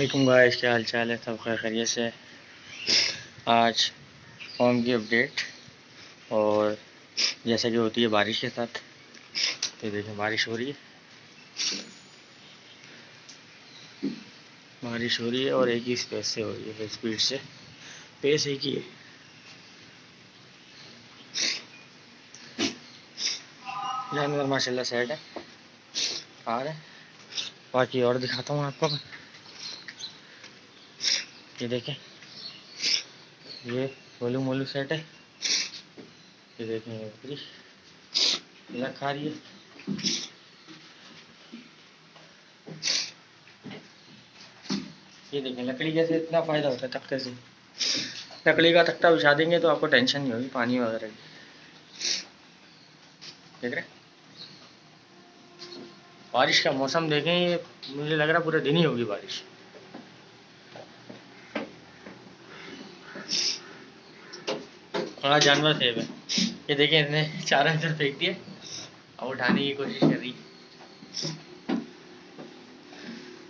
वालेकुम गाइस, क्या हाल चाल है? सब खैरियत से। आज फॉर्म की अपडेट और जैसा कि होती है बारिश के साथ, ये देखें बारिश हो रही है, बारिश हो रही है और एक ही स्पेस से हो रही है, स्पीड से, पेस एक ही है। जानवर माशाल्लाह सेट है, आ रहे हैं। बाकी और दिखाता हूँ आपको मैं। ये देखें, ये गोलू मोलू सेट है। ये देखें, ये बकरी खा रही है। ये देखें, लकड़ी कैसे इतना फ़ायदा होता है तख्ते से। लकड़ी का तख्ता बिछा देंगे तो आपको टेंशन नहीं होगी पानी वगैरह की। देख रहे, बारिश का मौसम देखें, ये मुझे लग रहा पूरे दिन ही होगी बारिश। बड़ा जानवर सेब है। ये देखें, इसने चारा इधर फेंक दिया और उठाने की कोशिश कर रही।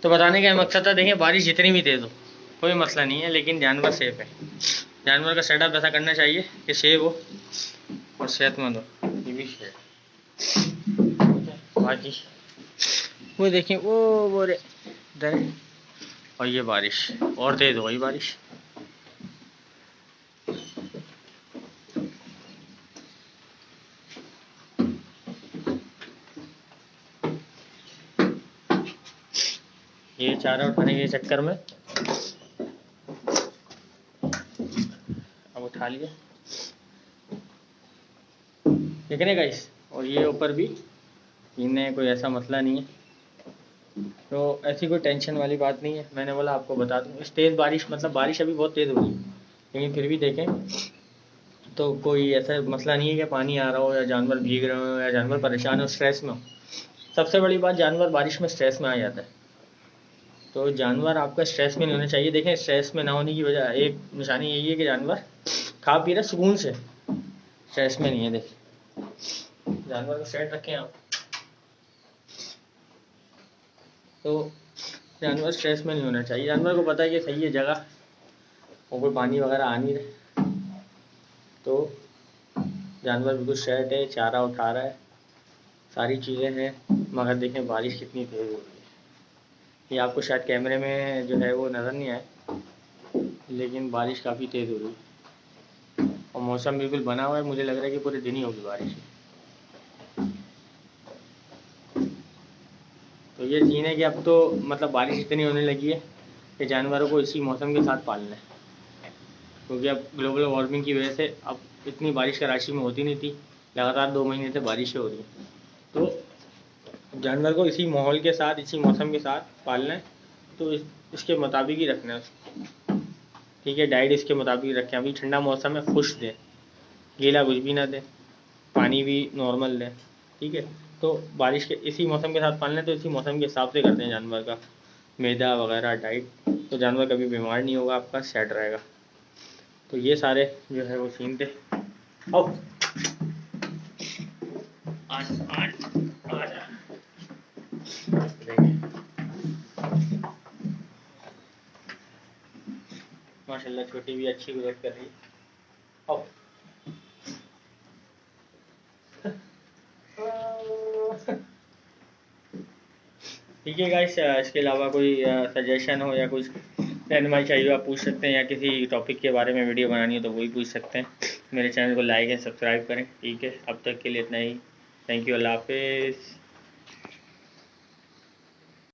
तो बताने का मकसद था, देखें बारिश जितनी भी तेज हो कोई मसला नहीं है, लेकिन जानवर सेफ है। जानवर का सेटअप ऐसा करना चाहिए कि सेफ हो और सेहतमंद हो। ये भी है। बाकी वो देखें, वो रे इधर, और ये बारिश और तेज हो गई बारिश। ये चारा उठाने के चक्कर में अब उठा लिया, देख रहे गाइस। और ये ऊपर भी इन्हें कोई ऐसा मसला नहीं है, तो ऐसी कोई टेंशन वाली बात नहीं है। मैंने बोला आपको बता दूं, इस तेज़ बारिश, मतलब बारिश अभी बहुत तेज़ हो रही है, लेकिन फिर भी देखें तो कोई ऐसा मसला नहीं है कि पानी आ रहा हो या जानवर भीग रहे हो या जानवर परेशान हो, स्ट्रेस में हो। सबसे बड़ी बात, जानवर बारिश में स्ट्रेस में आ जाता है, तो जानवर आपका स्ट्रेस में नहीं होना चाहिए। देखें, स्ट्रेस में ना होने की वजह एक निशानी यही है कि जानवर खा पी रहा सुकून से, स्ट्रेस में नहीं है। देखें, जानवर को सेट रखें आप, तो जानवर स्ट्रेस में नहीं होना चाहिए। जानवर को पता है कि सही है जगह और कोई पानी वगैरह आ नहीं रहे, तो जानवर बिल्कुल सेट है, चारा उठा रहा है, सारी चीज़ें हैं। मगर देखें बारिश कितनी तेज़ हो रही है। ये आपको शायद कैमरे में जो है वो नज़र नहीं आए, लेकिन बारिश काफ़ी तेज़ हो रही है और मौसम बिल्कुल बना हुआ है। मुझे लग रहा है कि पूरे दिन ही होगी बारिश। तो ये सीन है कि अब तो मतलब बारिश इतनी होने लगी है कि जानवरों को इसी मौसम के साथ पालना है, क्योंकि अब ग्लोबल वार्मिंग की वजह से अब इतनी बारिश कराची में होती नहीं थी। लगातार 2 महीने से बारिशें हो रही हैं, तो जानवर को इसी माहौल के साथ, इसी मौसम के साथ पालना है, तो इसके मुताबिक ही रखना है उसको। ठीक है, डाइट इसके मुताबिक रखें। अभी ठंडा मौसम है, खुश दें, गीला कुछ भी ना दें, पानी भी नॉर्मल दें। ठीक है, तो बारिश के इसी मौसम के साथ पालना है, तो इसी मौसम के हिसाब से करते हैं जानवर का मैदा वगैरह डाइट, तो जानवर कभी बीमार नहीं होगा, आपका सेट रहेगा। तो ये सारे जो है वो सीन थे। आओ आज माशाल्लाह छोटी भी अच्छी ग्रोथ कर रही है। आओ ठीक है गाइस, इसके अलावा कोई सजेशन हो या कुछ रहनुमाई चाहिए हो आप पूछ सकते हैं, या किसी टॉपिक के बारे में वीडियो बनानी हो तो वही पूछ सकते हैं। मेरे चैनल को लाइक एंड सब्सक्राइब करें। ठीक है, अब तक के लिए इतना ही। थैंक यू, अल्लाह हाफिज़।